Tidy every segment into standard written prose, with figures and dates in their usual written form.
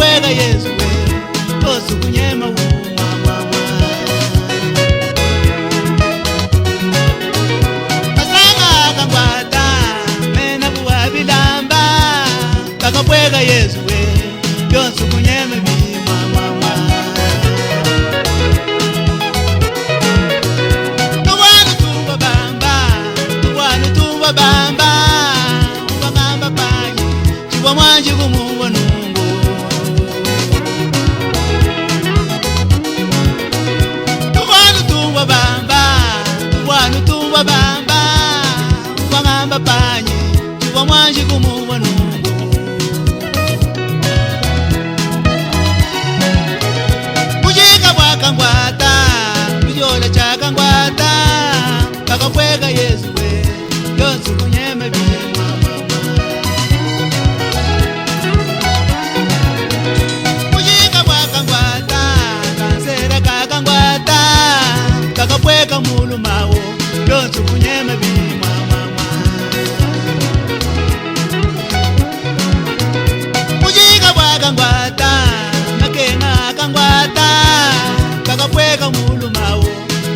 Bakakwega Yesu we Osu kunyema mama Masanga kangwata Mena kuwa bilamba Bakakwega Yesu we Osu kunyema mama Tuwanu tuwa bamba Uwamamba panyi Chiwa mwanji kumuwa nungu Tuwanu tuwa bamba Uwamamba panyi Chiwa mwanji kumuwa nungu Mujika waka ngwata Ujola chaka ngwata Bakakwega Yesu we Yonsu kunyeme mama Mujika waka ngwata Kansera kaka ngwata Bakakwega mulu mawo Yonsu kunyeme mama Mujika waka ngwata Nakena kangwata Bakakwega mulu mawo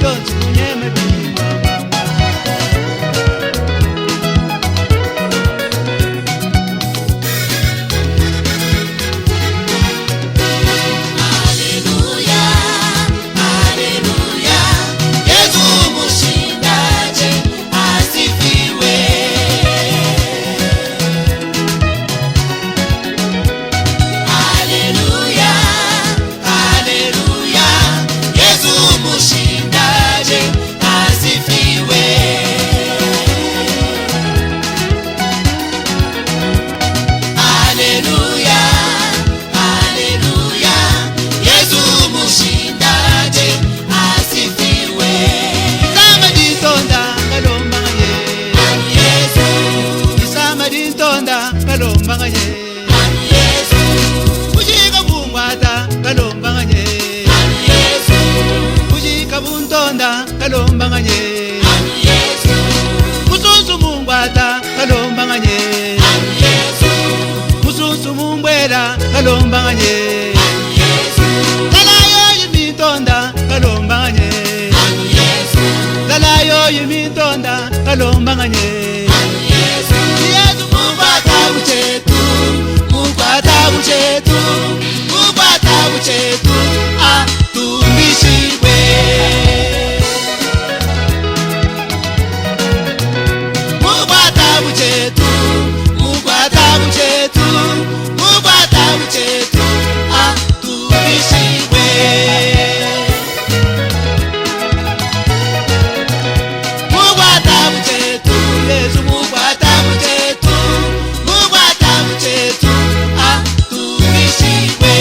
Yonsu kunyeme Mususu mungwata kalomba nganye Mususu mumbwela kalomba nganye Lalayo yimitonda kalomba nganye Lalayo yimitonda kalomba nganye Yesu mungwata buchetu Mungwata buchetu Mungwata buchetu Atumbishibwe Mugwata buchetu Atubishibwe Mugwata buchetu Yesu mugwata buchetu Atubishibwe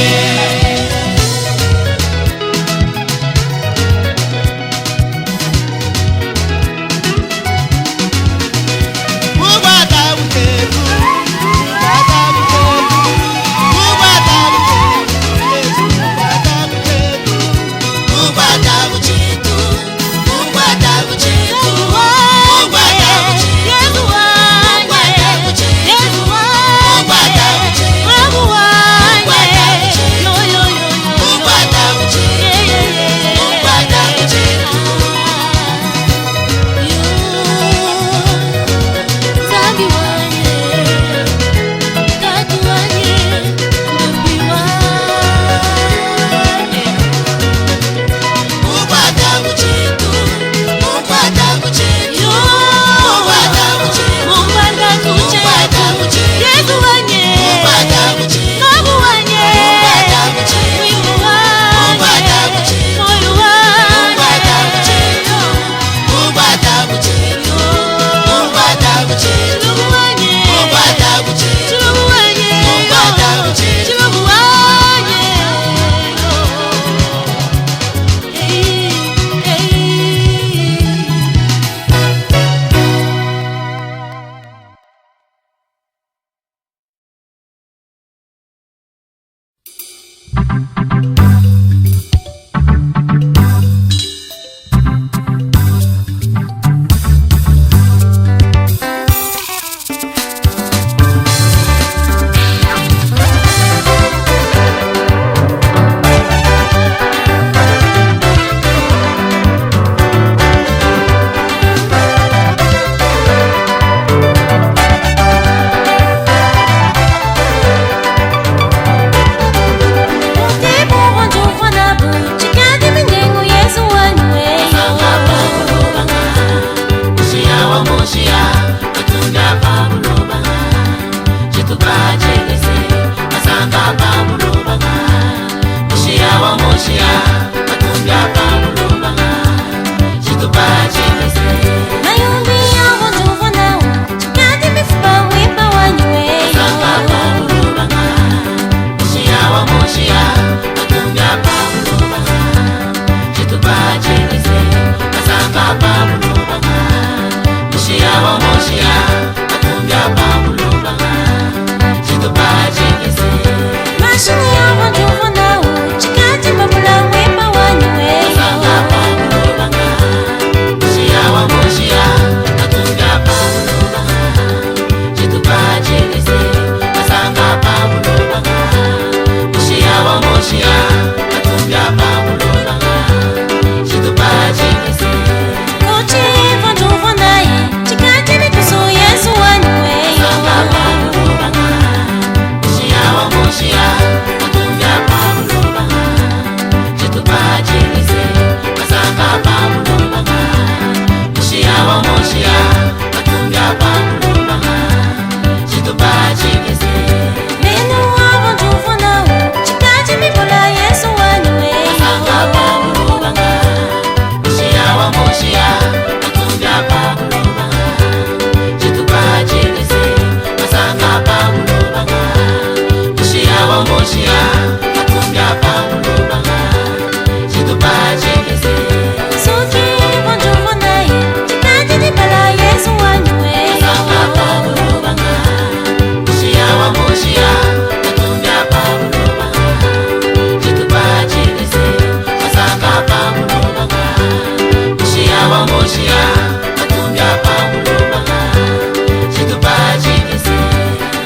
moshia atumbia pamulubanga chitupachikese mayumbi yabo nduvona chikati mifupa wipa wanywe sanga pamulubanga moshia wa moshia atumbia pamulubanga chitupachikese sanga pamulubanga moshia wa moshia atumbia pamulubanga chitupachikese mashini yabo nduvona chikati mabula wipa wanywe sanga pamulubanga moshia wa moshia atumbia pamulubanga chitupachikese sanga pamulubanga moshia wa moshia atumbia pamulubanga chitupachikese kuti ivo nduvona chikati mikusu yesu wanywe sanga pamulubanga moshia wa moshia atumbia pamulubanga chitupachikese sanga pamulubanga moshia wa moshia atumbia pamulubanga chitupachikese nenu wabo nduvona chikati mibula yesu wanywe sanga pamulubanga moshia wa moshia atumbia pamulubanga chitupachikese sanga pamulubanga moshia wa moshia atumbia pamulubanga chitupachikese suki ivo nduvona chikati mibula yesu wanywe sanga pamulubanga moshia wa moshia atumbia pamulubanga chitupachikese sanga pamulubanga moshia wa moshia atumbia pamulubanga chitupachikese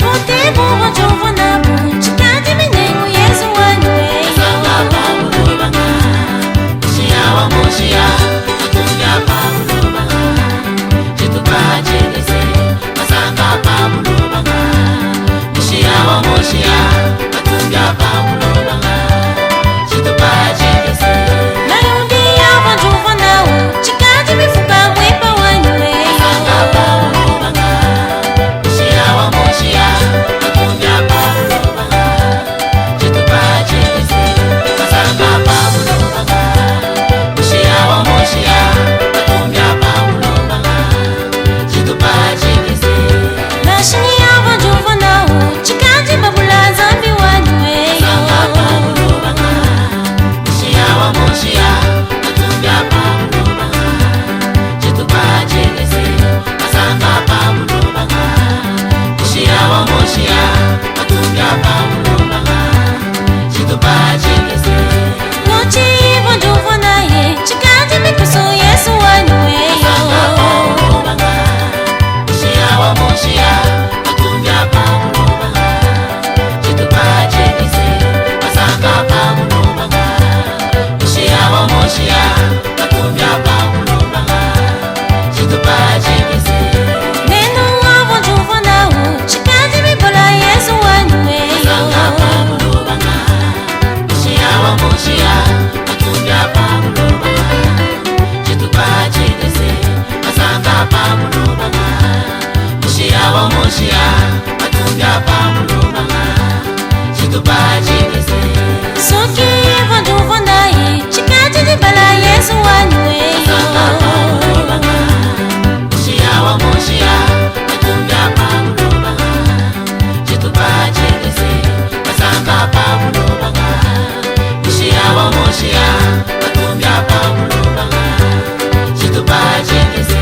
kuti ivo nduvona chikati minengu yesu wanywe sanga pamulubanga moshia wa moshia atumbia pamulubanga chitupachikese sanga pamulubanga moshia wa moshia atumbia pamulubanga chitupachikese mayumbi yabo nduvona chikati mifupa wipa wanywe sanga pamulubanga moshia wa moshia atumbia pamulubanga chitupachikese sanga pamulubanga moshia wa moshia atumbia pamulubanga chitupachikese mashini yabo nduvona chikati mabula zambi wanywe sanga pamulubanga moshia wa moshia atumbia pamulubanga chitupachikese sanga pamulubanga moshia wa moshia atumbia pamulubanga chitupachikese kuti ivo nduvona chikati mikusu yesu wanywe sanga pamulubanga moshia wa moshia atumbia pamulubanga chitupachikese sanga pamulubanga moshia wa moshia atumbia pamulubanga chitupachikese nenu wabo nduvona chikati mibula yesu wanywe sanga pamulubanga moshia wa moshia atumbia pamulubanga chitupachikese sanga pamulubanga moshia wa moshia atumbia pamulubanga chitupachikese suki ivo nduvona chikati mibula yesu wanywe sanga pamulubanga moshia wa moshia atumbia pamulubanga chitupachikese sanga pamulubanga moshia wa moshia atumbia pamulubanga chitupachikese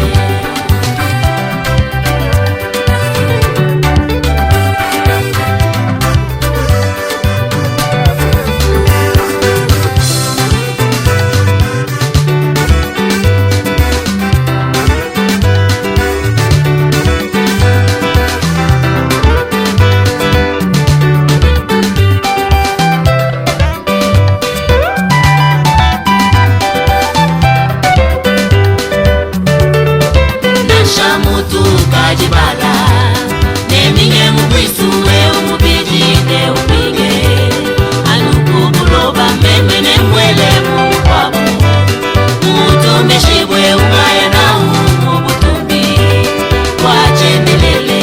kajibala neminye mukwisue umubijine upige anukubuloba meme nemwele mukwabu mutumishibwe umaye na umubutumbi wajendelele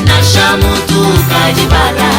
nashamutu kajibala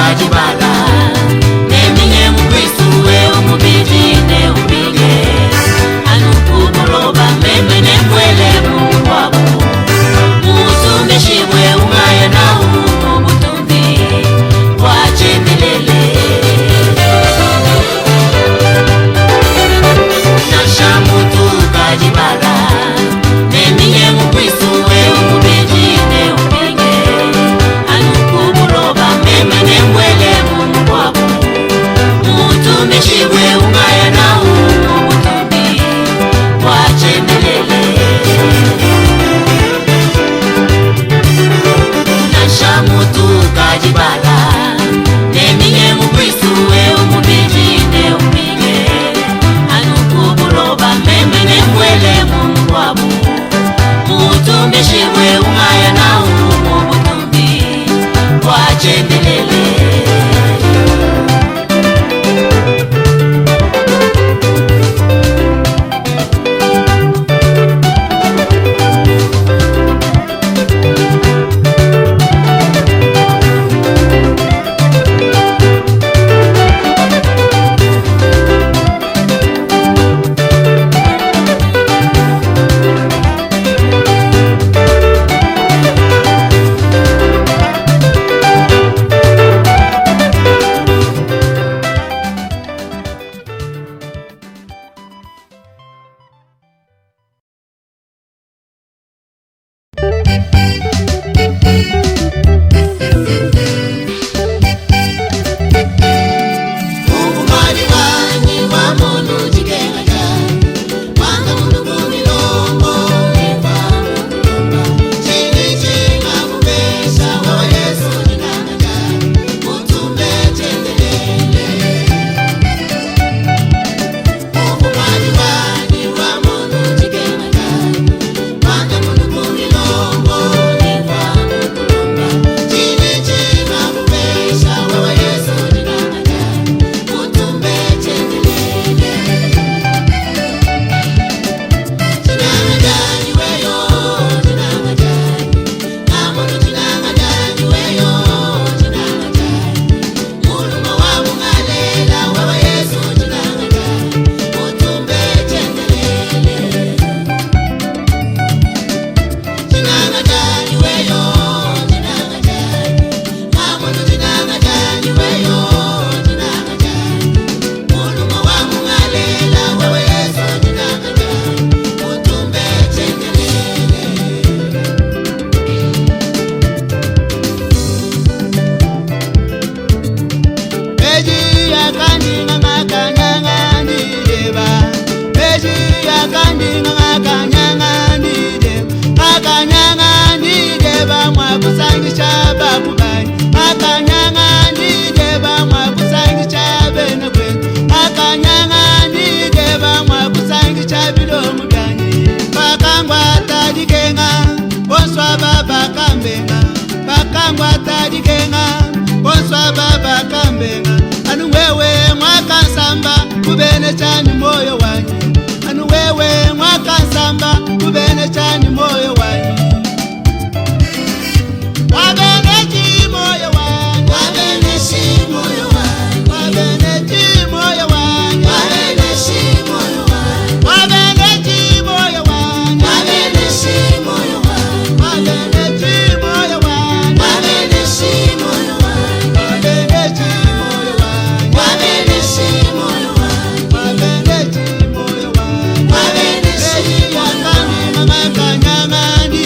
kajibala neminye mukristu we umubidi ne upige anukubuloba meme nemwele Mungu wabo mutumishibwe ungaya na umubutumbi wachemelele nashamutu kajibala neminye mukristu we umubidi ne upige anukubuloba meme nemwele Mungu wabo mutumishibwe ungaya na umubutumbi wachemelele nashamutu kajibala neminye mukristu we umubidi ne upige anukubuloba meme nemwele Mungu wabo mutumishibwe ungaya na umubutumbi wachemelele chani moyo wanyu anu wewe mwaka samba kubene chani moyo wanyu wabeneji moyo wanyu wabeneji moyo wanyu wabeneji moyo wanyu wabeneji moyo wanyu wabeneji moyo wanyu wabeneji moyo wanyu wabeneji moyo wanyu wabeneji moyo wanyu wabeneji moyo wanyu wabeneji moyo wanyu wabeneji moyo wanyu wabeneji wakani mama kanyangani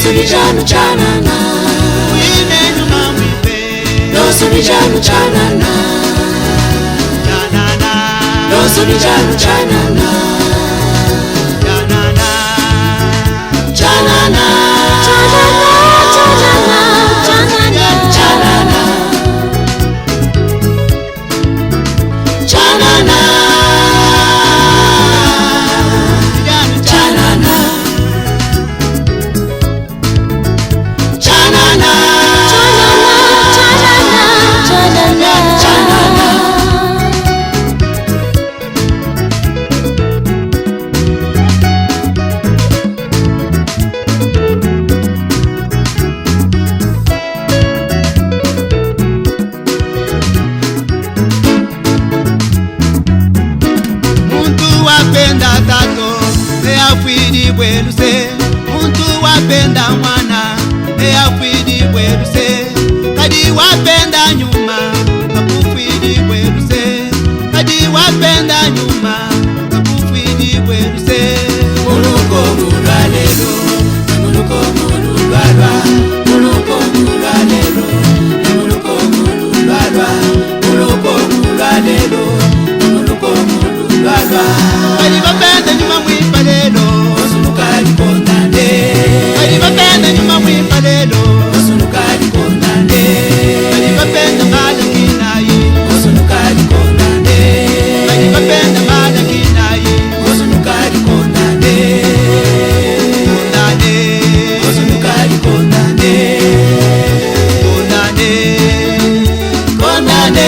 Losubijanu chanana Uine nyuma mwipe Losubijanu chanana Chanana Losubijanu chanana Chanana Chanana bweluse muntu wapenda mwana eyakwidi bweluse kadi wapenda nyuma akufidi bweluse kadi wapenda nyuma akufidi bweluse Muluko mulwalelo Muluko mulwalwa Muluko mulwalelo Muluko mulwalwa Muluko mulwalelo Muluko mulwalwa kadi wapenda nyuma mwipalelo Osunukali kondane kadi wapenda nyuma mwipalelo Osunukali kondane kadi wapenda mala kinayi Osunukali kondane kadi wapenda mala kinayi Osunukali kondane kondane Osunukali kondane kondane Kondane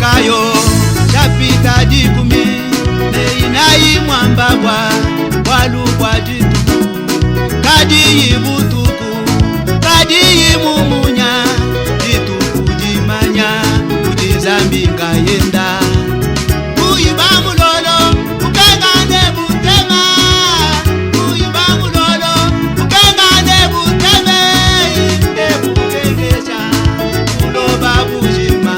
kayo chapita dikumi neinayi mwambabwa walukwa dituku kadi yibutuku kadi yimumunya dituku dimanya kudizambi ngayenda uyibamulolo ukengane butema uyibamulolo ukengane buteme indebukengesha uloba bujima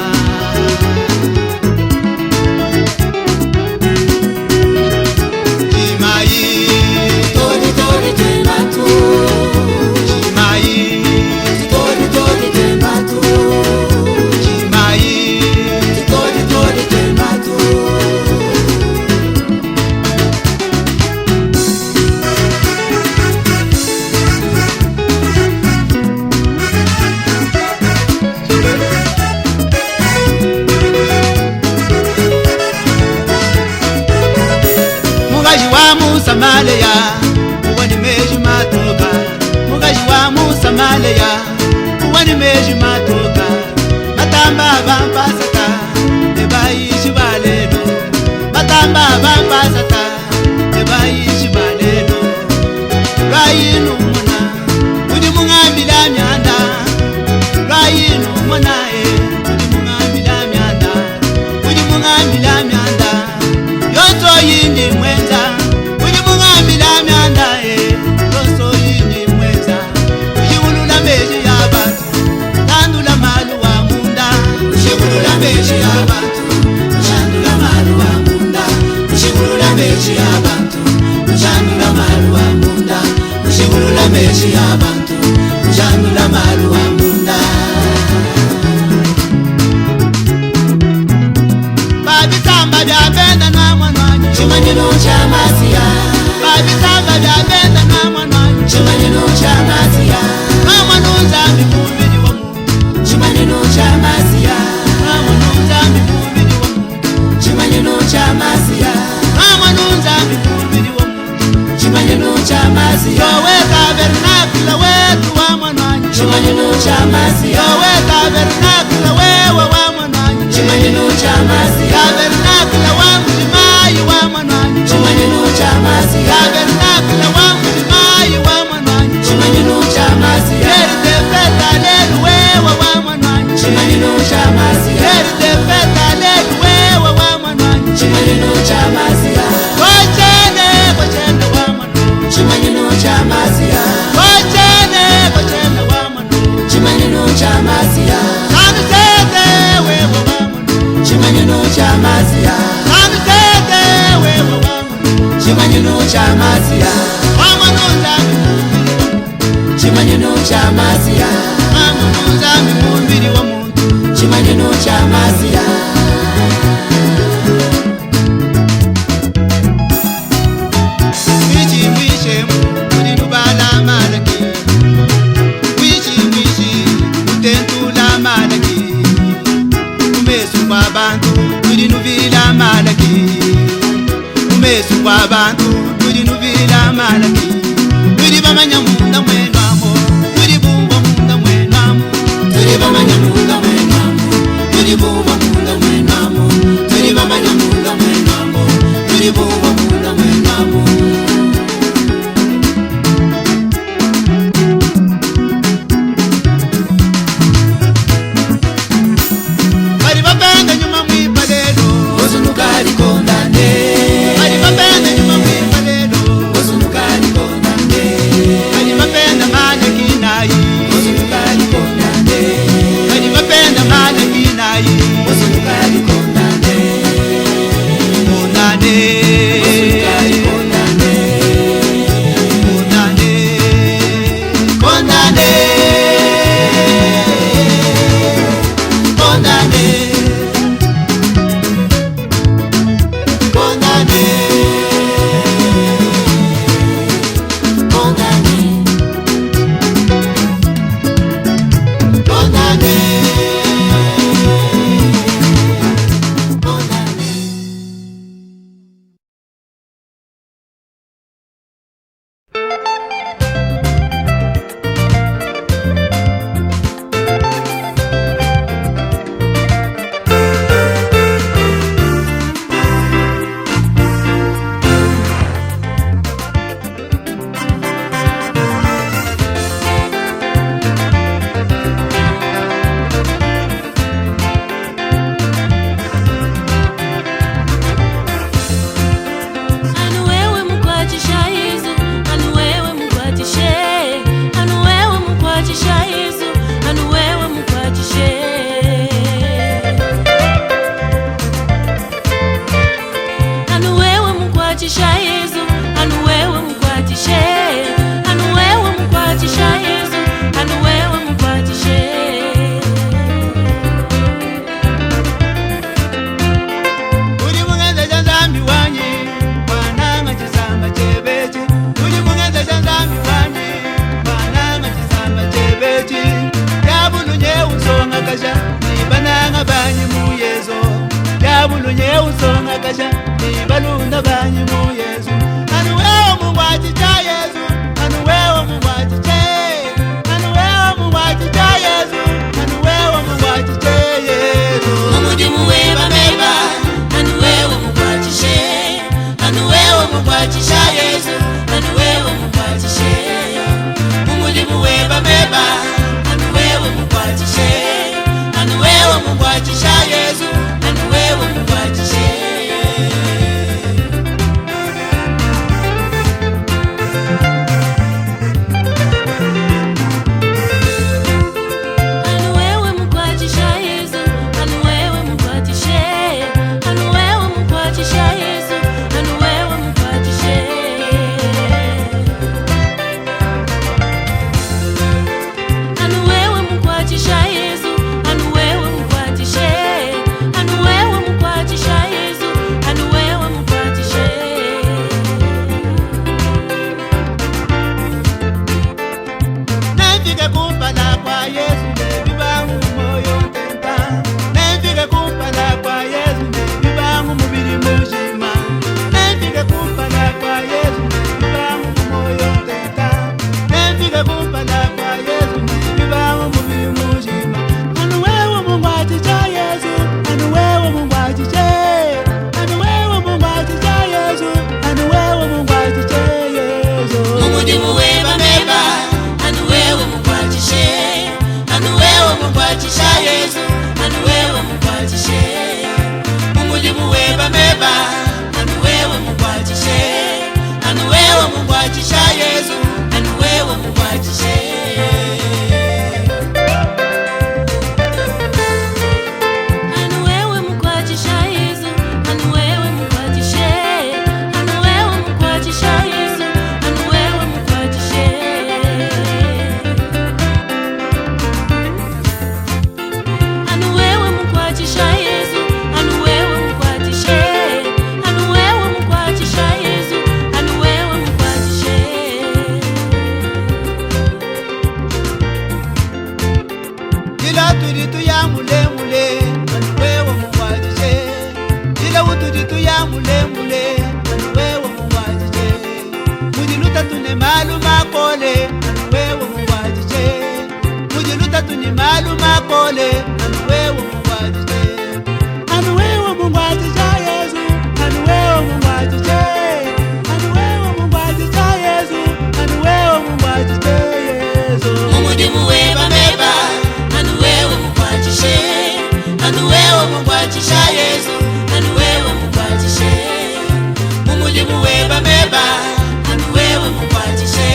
Musamaleya uwani meji matoka mugaji wa Musamaleya uwani meji matoka matamba bampasata ebayishi balelo matamba bampasata ebayishi balelo lwayinu muna udi mungambila myanda lwayinu muna udi mungambila myanda udi mungambila myanda yoto yindi mwenza mechi abantu ujandula malu wa munda babitamba byabenda na mwanwanyi chimanyino cha masia babitamba byabenda na mwanwanyi chimanyino cha masia mwanunza mibubiri wa muntu chimanyino cha masia mwanunza mibubiri wa muntu chimanyino cha masia mwanunza mibubiri wa muntu chimanyino cha masia yowe tabernakula wetu wa mwanwanyi chimanyino cha masia yowe tabernakula wewe wa mwanwanyi chimanyino cha masia tabernakula wa mjimayi Chimanyino cha mazia Kochene kochene wamano Chimanyino cha mazia Kochene kochene wamano Chimanyino cha mazia Nanu tete wewe wamano Chimanyino cha mazia Nanu tete wewe wamano Chimanyino cha mazia Wamano ndami Chimanyino cha mazia Wamano ndami mumbiri wa muntu Chimanyino cha mazia Abantu turi nubira malaki turi bamanyamunda mwenamo turi bumba munda mwenamo Turi bamanyamunda mwenamo Turi bumba munda mwenamo Turi bamanyamunda mwenamo Turi bumba munda mwenamo bari babenda nyuma mwipalelo Ozunukali kondane bari babenda nyuma mwipalelo Ozunukali kondane bari babenda malaki nayi Ozunukali kondane bari babenda malaki nayi Ozunukali kondane Kondane Ozunukali kondane Kondane Kondane Kondane Kondane Kondane Kondane Anu wewe mukwatisha Yesu, anu wewe mukwatishe, anu wewe mukwatisha Yesu, anu wewe mukwatishe. Anu wewe mukwatisha Yesu, anu wewe mukwatishe, anu wewe mukwatisha Yesu, anu wewe mukwatishe. uri mungenza chanzambi wanyi mwananga chisamba chebechi uri mungenza chanzambi wanyi mwananga chisamba chebechi yabulunye usonga kasha nibananga banyi muyezo yabulunye usonga kasha nibalunda banyi muyezo anu wewe mungwachi cha Yesu anu wewe mungwachi che anu wewe mungwachi cha Yesu anu wewe mungwachi che Yesu Mumudimu weba meba Anu wewe mukwatishe Anu wewe mukwatisha Yesu Anu wewe mukwatishe Mumudimu weba meba Anu wewe mukwatishe Anu wewe mukwatisha Yesu Anu wewe mukwatishe mulembule anuwewe mungwajije mujiluta tune malu makole anuwewe mungwajije mujiluta tune malu makole anuwewe mungwajije anuwewe mungwajije Yesu anuwewe mungwajije anuwewe mungwajije Yesu anuwewe mungwajije Yesu mumudimu weba meba anuwewe mungwajije anuwewe mungwajije Yesu anuwewe mungwajije mumudimu weba meba anuwewe mungwajije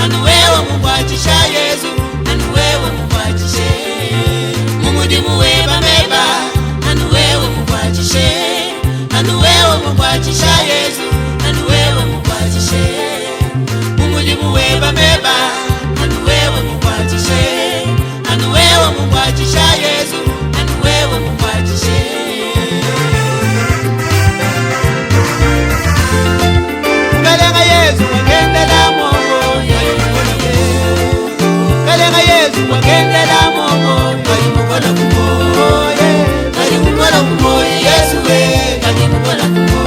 anuwewe mungwajije Yesu anuwewe mungwajije mumudimu weba meba anuwewe mungwajije anuwewe mungwajije Yesu anuwewe mungwajije mumudimu weba meba anuwewe mungwajije anuwewe mungwajije Yesu anuwewe mungwajije Kalenga Yesu wagendela mongo Kalenga Yesu wagendela mongo kali mukola kumo kali mukola kumo Yesu we kali mukola kumo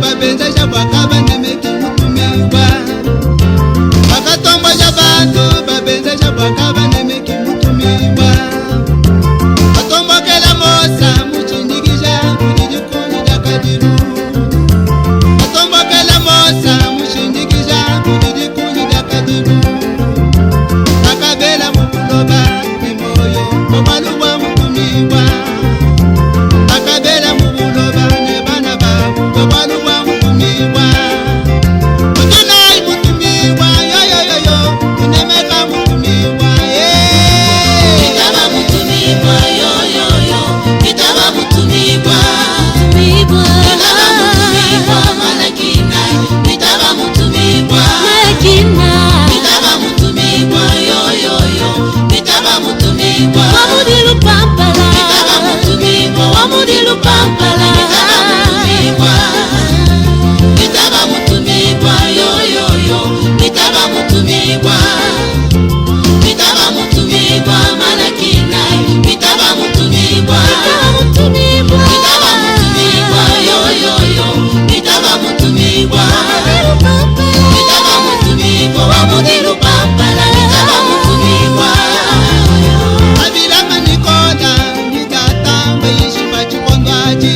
babenza shabwaka banemeki mutumibwa bakatombo sha bantu babenza shabwaka banemeki mutumibwa batombokela mosa muchindikisha kudidikuni dakadiru batombokela mosa muchindikisha kudidikuni dakadiru akabela mubuloba nemoyo omwaluwa mutumibwa akabela mubuloba nebana babu omwaluwa mutumibwa utunayi mutumibwa yoyoyoyo unemeka mutumibwa Mitaba mutumibwa yoyoyo, mitaba mutumibwa. Tumibwa. Mitaba mutumibwa malakina, mitaba mutumibwa. Malakina. Mitaba mutumibwa yoyoyo, mitaba mutumibwa. Wamudilu pampala. Mitaba mutumibwa, Wamudilu pampala. mitaba mutumibwa. Mitaba mutumibwa yoyoyo, mitaba mutumibwa. Mitaba mutumibwa malakina, mitaba mutumibwa. Wamutumibwa. Mitaba mutumibwa yoyoyo, mitaba mutumibwa. Wamudilu pampala. Mitaba mutumibwa, wamudilu pampala, mitaba mutumibwa. abilama nikola nidata mbeyishi bachikondwaji